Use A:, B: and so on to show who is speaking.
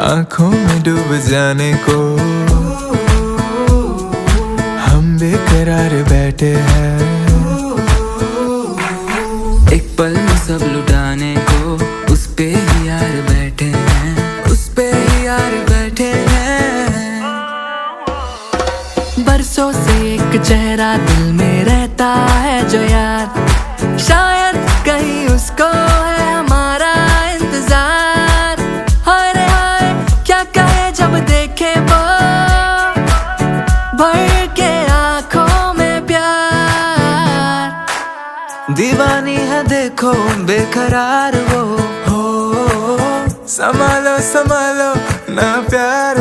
A: आंखों में डूब जाने को हम बेकरार बैठे हैं।
B: एक पल में सब लुटाने को उस पे ही यार बैठे हैं, उस पे ही यार बैठे हैं। बरसों से एक चेहरा दिल में रहता है जो यार, शायद कहीं उसको है हमारा इंतजार। हाय रे हाय क्या कहे जब देखे वो भर के आंखों में प्यार। दीवानी है देखो बेकरार वो
A: हो संभालो संभालो ना प्यार